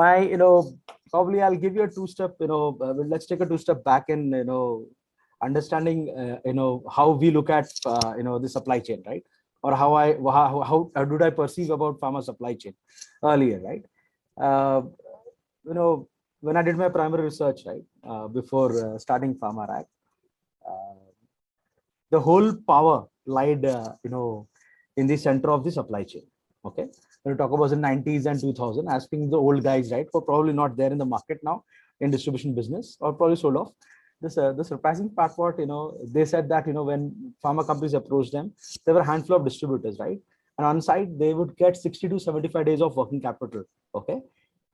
my, probably I'll give you a two-step, let's take a two-step back in, understanding, how we look at, the supply chain, right? Or how did I perceive about pharma supply chain earlier, right? Uh, you know, when I did my primary research, right, before starting Pharmarack, uh, the whole power lied, in the center of the supply chain. Okay, when we talk about the 90s and 2000, asking the old guys, right, who are probably not there in the market now in distribution business or probably sold off. The surprising part, what they said that when pharma companies approached them, there were a handful of distributors, right, and on site they would get 60 to 75 days of working capital. Okay,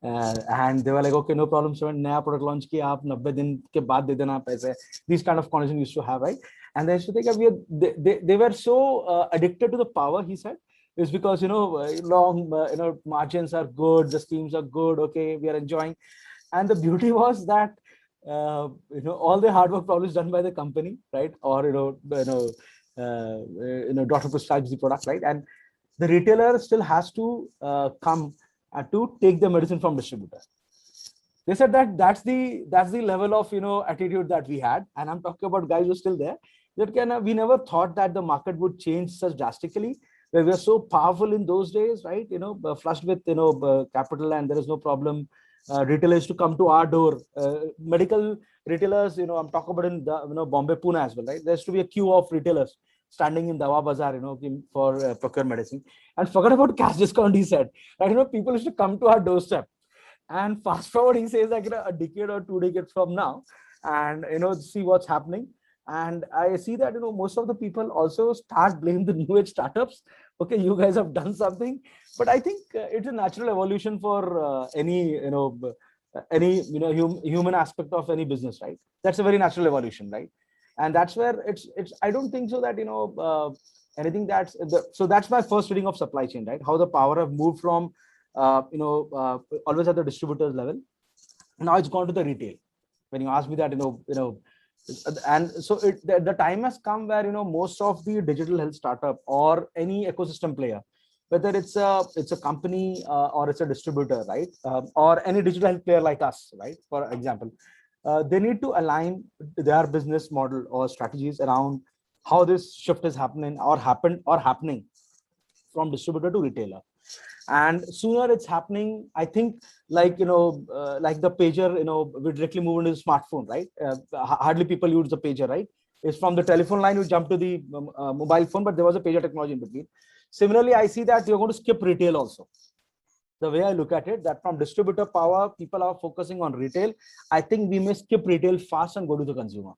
and they were like, okay, no problem, sir, नया product launch किया आप 90 दिन के बाद दे देना पैसे. These kind of conversation used to have, right? And they used to think that they were so addicted to the power, he said, is because long margins are good, the schemes are good, okay, we are enjoying. And the beauty was that all the hard work probably is done by the company, right? Or doctor prescribes the product, right? And the retailer still has to come to take the medicine from distributor. They said that that's the level of attitude that we had, and I'm talking about guys who are still there. That we never thought that the market would change such drastically. Where we were so powerful in those days, right? Flushed with capital, and there is no problem. Retailers to come to our door. Medical retailers, I'm talking about in the, Bombay, Pune as well, right? There used to be a queue of retailers standing in Dawa Bazaar, for procure medicine. And forget about cash discount, he said. Right? People used to come to our doorstep. And fast forward, he says, like a decade or 2 decades from now, and see what's happening. And I see that most of the people also start blaming the new age startups. Okay, you guys have done something, but I think it's a natural evolution for any human aspect of any business, right? That's a very natural evolution, right? And that's where it's I don't think so that anything that's so that's my first reading of supply chain, right? How the power have moved from always at the distributors level. Now it's gone to the retail. When you ask me that, and so the time has come where most of the digital health startup or any ecosystem player, whether it's a company or it's a distributor, right, or any digital health player like us, right, for example, they need to align their business model or strategies around how this shift is happening or happening from distributor to retailer. And sooner it's happening, I think, like like the pager, we directly move into the smartphone, right? Hardly people use the pager, right? It's from the telephone line you jump to the mobile phone, but there was a pager technology in between. Similarly, I see that you're going to skip retail also. The way I look at it, that from distributor power, people are focusing on retail. I think we may skip retail fast and go to the consumer.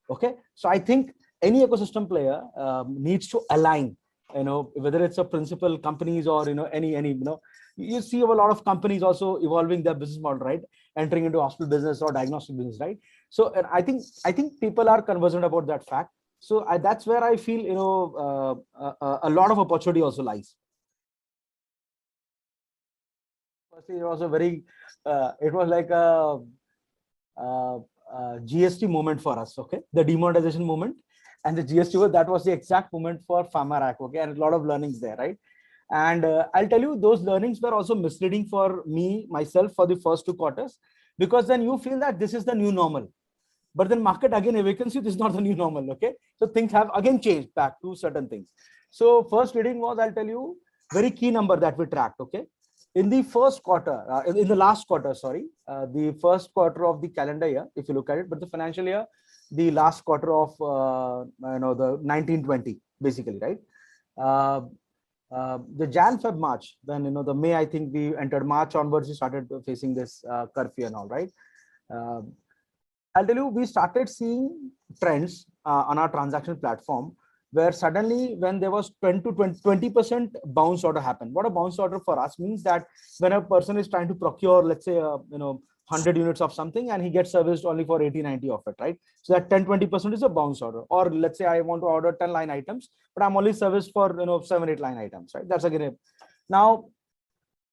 Okay, so I think any ecosystem player needs to align, whether it's a principal companies or any you see a lot of companies also evolving their business model, right? Entering into hospital business or diagnostic business, right? So, and I think people are conversant about that fact. So that's where I feel a lot of opportunity also lies. Firstly, it was a very it was like a GST moment for us. Okay, the demonetization moment. And the GST, that was the exact moment for Pharmarack, okay, and a lot of learnings there, right? And I'll tell you, those learnings were also misleading for myself for the first 2 quarters, because then you feel that this is the new normal, but then market again awakens you, this is not the new normal, okay? So things have again changed back to certain things. So first reading was, I'll tell you, very key number that we tracked, okay? In the first quarter, in the last quarter, sorry, the first quarter of the calendar year, if you look at it, but the financial year, the last quarter of the 1920, basically, right? The Jan, Feb, March, then the May, I think we entered March onwards, we started facing this curfew and all, right? I'll tell you, we started seeing trends on our transaction platform where suddenly when there was 20% bounce order happened. What a bounce order for us means that when a person is trying to procure, let's say, 100 units of something and he gets serviced only for 80-90 of it, right? So that 10-20% is a bounce order. Or let's say I want to order 10 line items, but I'm only serviced for 7-8 line items, right? That's again. Now,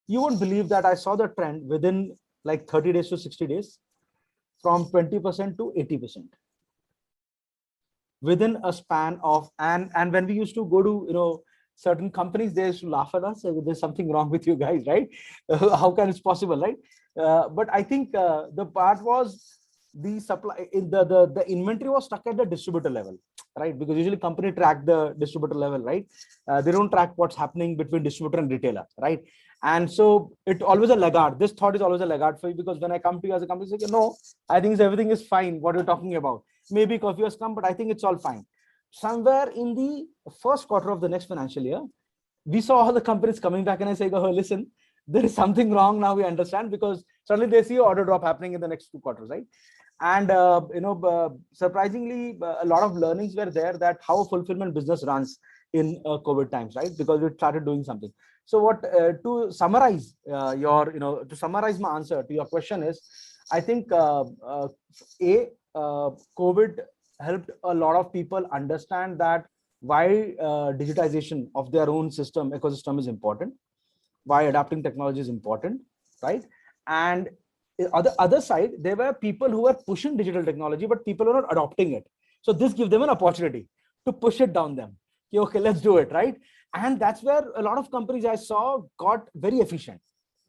you won't believe that I saw the trend within like 30 days to 60 days from 20% to 80%. Within a span of, and when we used to go to certain companies, they used to laugh at us. There's something wrong with you guys, right? How can it's possible, right? But I think the part was the supply in the inventory was stuck at the distributor level, right? Because usually company track the distributor level, right? They don't track what's happening between distributor and retailer, right? And so it always a laggard. This thought is always a laggard for you, because when I come to you as a company, say, no, I think everything is fine. What you're talking about? Maybe coffee has come, but I think it's all fine. Somewhere in the first quarter of the next financial year, we saw all the companies coming back and I say, oh, listen, there is something wrong now, we understand, because suddenly they see order drop happening in the next 2 quarters, right? And surprisingly, a lot of learnings were there, that how fulfillment business runs in COVID times, right? Because we started doing something. So what to summarize to summarize my answer to your question is, I think COVID helped a lot of people understand that why digitization of their own ecosystem is important, why adapting technology is important, right? And on the other side, there were people who were pushing digital technology, but people are not adopting it. So this gives them an opportunity to push it down them. Okay, let's do it, right? And that's where a lot of companies I saw got very efficient.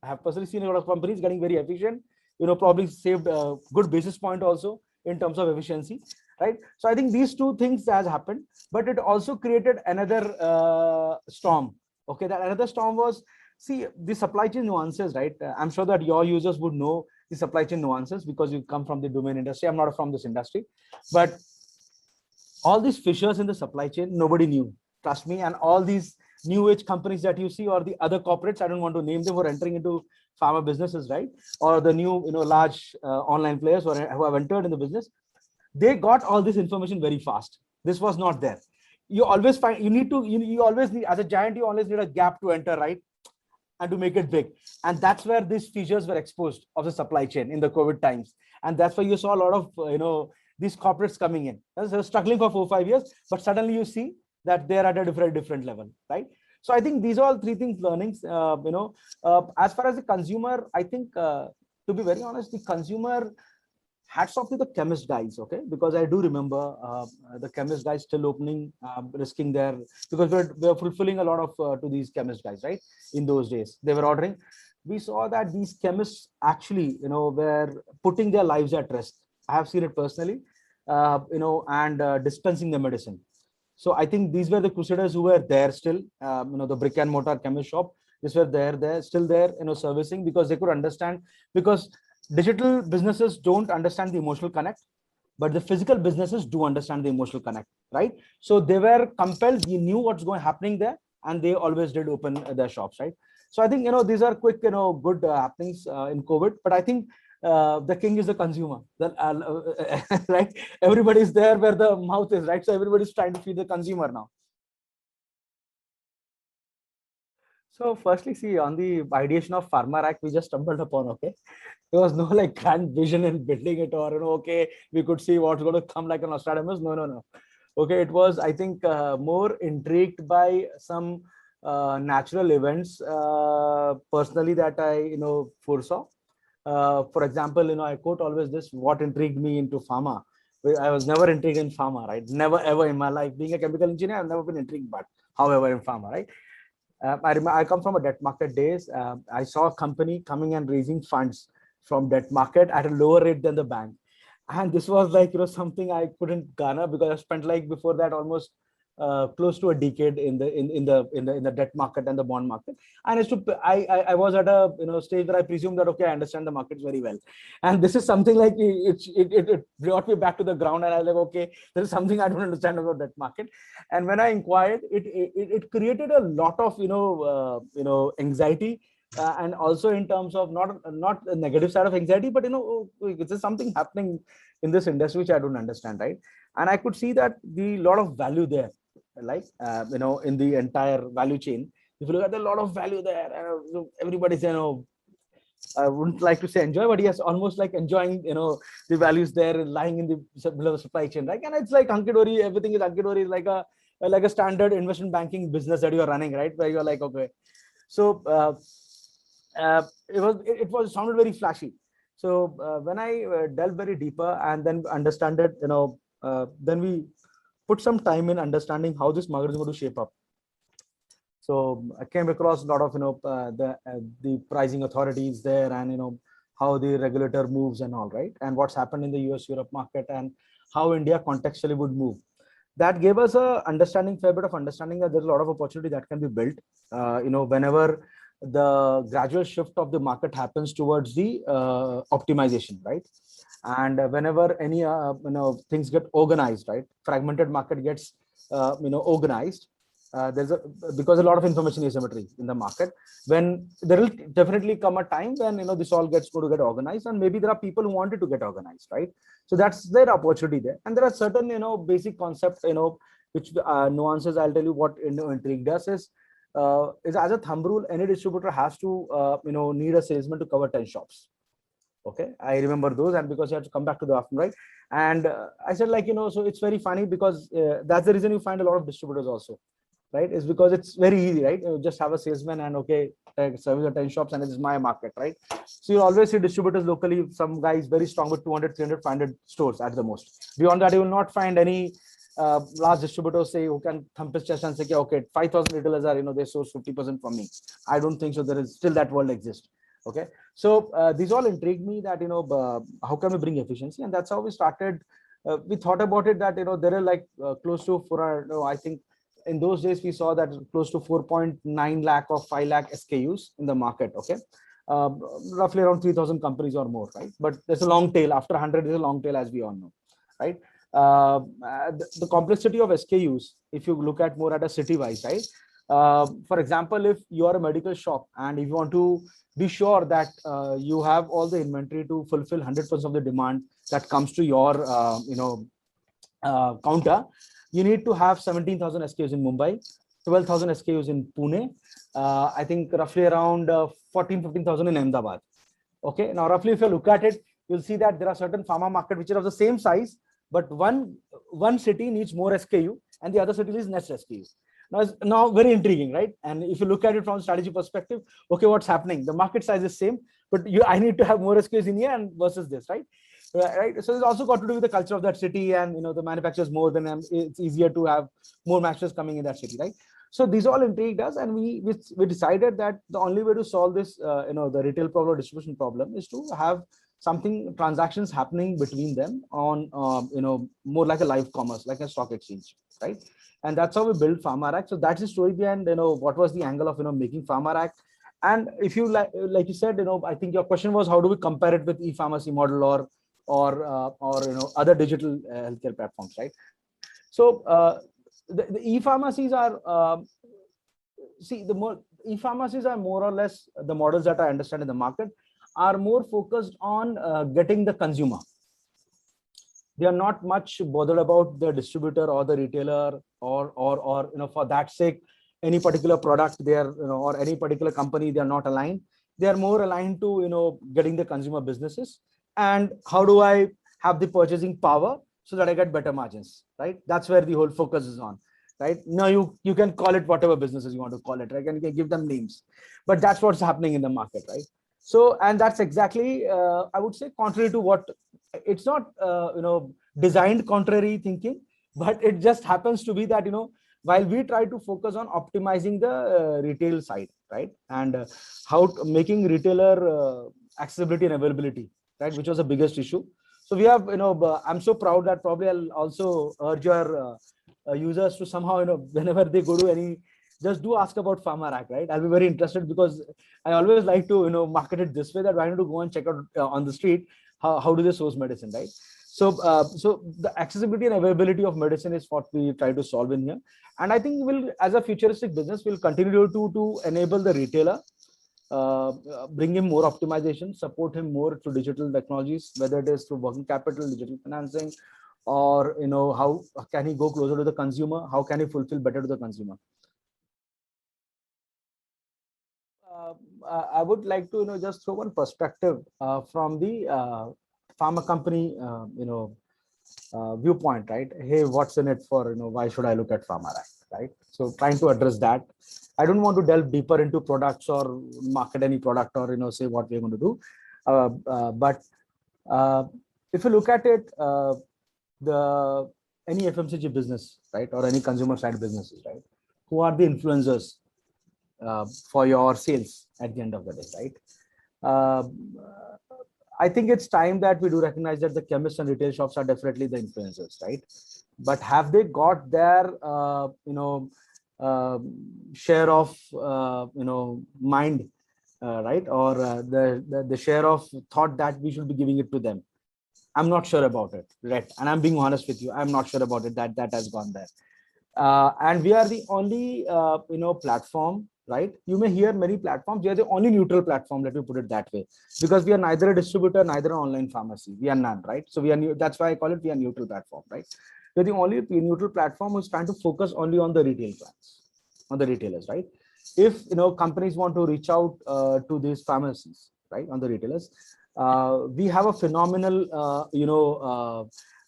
I have personally seen a lot of companies getting very efficient, probably saved a good basis point also in terms of efficiency, right? So I think these two things has happened, but it also created another storm. Okay, that another storm was, see, the supply chain nuances, right? I'm sure that your users would know the supply chain nuances because you come from the domain industry. I'm not from this industry, but all these fissures in the supply chain, nobody knew, trust me. And all these new age companies that you see, or the other corporates, I don't want to name them, who are entering into pharma businesses, right? Or the new, large online players who have entered in the business, they got all this information very fast. This was not there. You always find, you always need, as a giant, you always need a gap to enter, right? And to make it big. And that's where these features were exposed of the supply chain in the COVID times. And that's why you saw a lot of, these corporates coming in. They're struggling for 4-5 years, but suddenly you see that they're at a different level, right? So I think these are all three things, learnings. As far as the consumer, I think, to be very honest, the consumer, hats off to the chemist guys, okay? Because I do remember the chemist guys still opening, risking their, because we're fulfilling a lot of to these chemist guys, right? In those days, they were ordering. We saw that these chemists actually, were putting their lives at risk. I have seen it personally, and dispensing the medicine. So I think these were the crusaders who were there still, the brick and mortar chemist shop. These were still there, servicing, because they could understand, because digital businesses don't understand the emotional connect, but the physical businesses do understand the emotional connect, right? So they were compelled, they knew what's happening there, and they always did open their shops, right? So I think, these are quick, good happenings in COVID, but I think the king is the consumer, right? Everybody's there where the mouth is, right? So everybody's trying to feed the consumer now. So firstly, see, on the ideation of Pharmarack, we just stumbled upon, okay? There was no like grand vision in building it, or, okay, we could see what's going to come like an Nostradamus. No. Okay, it was, I think, more intrigued by some natural events, personally, that I, foresaw. For example, I quote always this, what intrigued me into pharma. I was never intrigued in pharma, right? Never ever in my life. Being a chemical engineer, I've never been intrigued, but however, in pharma, right? I come from a debt market days. I saw a company coming and raising funds from debt market at a lower rate than the bank. And this was like, something I couldn't garner, because I spent like before that almost close to a decade in the debt market and the bond market. And I was at a stage where I presumed that, okay, I understand the markets very well. And this is something like it brought me back to the ground, and I was like, okay, there is something I don't understand about debt market. And when I inquired, it created a lot of anxiety, and also in terms of not the negative side of anxiety, but there's something happening in this industry which I don't understand, right? And I could see that the lot of value there, like in the entire value chain. If you look at a lot of value there, everybody's I wouldn't like to say enjoy, but yes, almost like enjoying the values there lying in the below the supply chain, right? And it's like hunky dory, everything is hunky dory, like a standard investment banking business that you are running, right? Where you're like, okay, so it sounded very flashy. So when I delved very deeper and then understand it, then we put some time in understanding how this market is going to shape up. So I came across a lot of the pricing authorities there, and how the regulator moves and all, right, and what's happened in the US Europe market, and how India contextually would move. That gave us a understanding, fair bit of understanding, that there's a lot of opportunity that can be built. Whenever the gradual shift of the market happens towards the optimization, right, and whenever any things get organized, right, fragmented market gets organized, there's a because a lot of information asymmetry in the market, when there will definitely come a time when this all gets going to get organized, and maybe there are people who wanted to get organized, right? So that's their opportunity there. And there are certain basic concepts which nuances. I'll tell you what intrigued us is as a thumb rule, any distributor has to need a salesman to cover 10 shops. Okay, I remember those, and because you have to come back to the afternoon, right? And I said, like, so it's very funny, because that's the reason you find a lot of distributors also, right? Is because it's very easy, right? You just have a salesman and okay, service of 10 shops, and it is my market, right? So you always see distributors locally, some guys very strong with 200, 300, 500 stores at the most. Beyond that, you will not find any large distributors say who can thump his chest and say, okay, 5,000 retailers are, they source 50% from me. I don't think so. There is still that world exists. Okay, so these all intrigued me, that how can we bring efficiency, and that's how we started. We thought about it, that there are like close to I think in those days we saw that close to 4.9 lakh or 5 lakh SKUs in the market. Okay, roughly around 3,000 companies or more, right? But there's a long tail. After 100 there's a long tail, as we all know, right? The complexity of SKUs, if you look at more at a city wise, right? For example, if you are a medical shop and if you want to be sure that you have all the inventory to fulfill 100% of the demand that comes to your counter, you need to have 17,000 SKUs in Mumbai, 12,000 SKUs in Pune, I think roughly around 15,000 in Ahmedabad. Okay, now roughly if you look at it, you'll see that there are certain pharma market which are of the same size, but one city needs more SKU and the other city needs less SKU. Now very intriguing, right? And if you look at it from a strategy perspective, okay, what's happening? The market size is same, but I need to have more SKUs in here and versus this, right? Right. So it's also got to do with the culture of that city, and the manufacturers more than them. It's easier to have more manufacturers coming in that city, right? So these all intrigued us, and we decided that the only way to solve this, the retail problem or distribution problem, is to have something, transactions happening between them on, more like a live commerce, like a stock exchange, right? And that's how we built Pharmarack. So that's the story behind, what was the angle of, making Pharmarack. And if you like you said, I think your question was, how do we compare it with e-pharmacy model or other digital healthcare platforms, right? So the e-pharmacies are, e-pharmacies are more or less the models that I understand in the market are more focused on getting the consumer. They are not much bothered about the distributor or the retailer or for that sake, any particular product they are, or any particular company, they are not aligned. They are more aligned to, getting the consumer businesses, and how do I have the purchasing power so that I get better margins, right? That's where the whole focus is on, right? Now you can call it whatever businesses you want to call it, right? And you can give them names, but that's what's happening in the market, right? So, and that's exactly, I would say, contrary to what, it's not, designed contrary thinking, but it just happens to be that, while we try to focus on optimizing the retail side, right? And making retailer accessibility and availability, right? Which was the biggest issue. So we have, I'm so proud that probably I'll also urge your users to somehow, whenever they go to any, just do ask about Pharmarack, right? I'll be very interested, because I always like to, market it this way, that I need to go and check out on the street, how do they source medicine, right? So, so the accessibility and availability of medicine is what we try to solve in here. And I think we'll, as a futuristic business, we'll continue to enable the retailer, bring him more optimization, support him more through digital technologies, whether it is through working capital, digital financing, or, how can he go closer to the consumer? How can he fulfill better to the consumer? I would like to, just throw one perspective from the pharma company, viewpoint, right? Hey, what's in it for, why should I look at Pharmarack, right? So trying to address that. I don't want to delve deeper into products or market any product or, say what we're going to do. But if you look at it, any FMCG business, right? Or any consumer side businesses, right? Who are the influencers for your sales at the end of the day, right? Uh, I think it's time that we do recognize that the chemists and retail shops are definitely the influencers, right? But have they got their, uh, share of, mind, right? Or the share of thought that we should be giving it to them? I'm not sure about it, right? And I'm being honest with you. I'm not sure about it that has gone there. And we are the only platform, right? You may hear many platforms. We are the only neutral platform, let me put it that way, because we are neither a distributor, neither an online pharmacy. We are none, right? So we are new. That's why I call it we are neutral platform, right? We're the only neutral platform who's trying to focus only on the retail clients, on the retailers, right? If companies want to reach out to these pharmacies, right, on the retailers, we have a phenomenal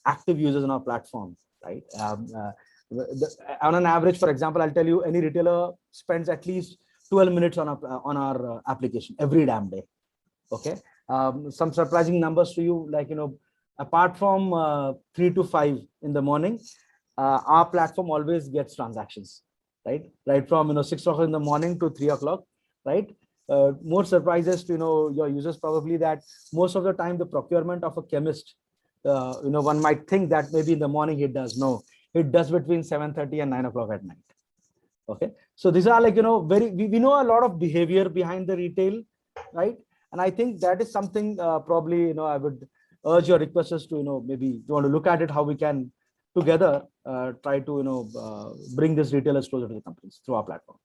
active users on our platform, right? On an average, for example, I'll tell you, any retailer spends at least 12 minutes on our application every damn day. Okay. Some surprising numbers to you, like, apart from 3 to 5 in the morning, our platform always gets transactions, right from 6 o'clock in the morning to 3 o'clock, right? More surprises to your users, probably, that most of the time the procurement of a chemist, one might think that maybe in the morning it does. No, it does between 7:30 and 9 o'clock at night. Okay, so these are, like, very, we know a lot of behavior behind the retail, right? And I think that is something, probably, I would urge your requesters to, maybe you want to look at it, how we can together try to bring these retailers closer to the companies through our platform.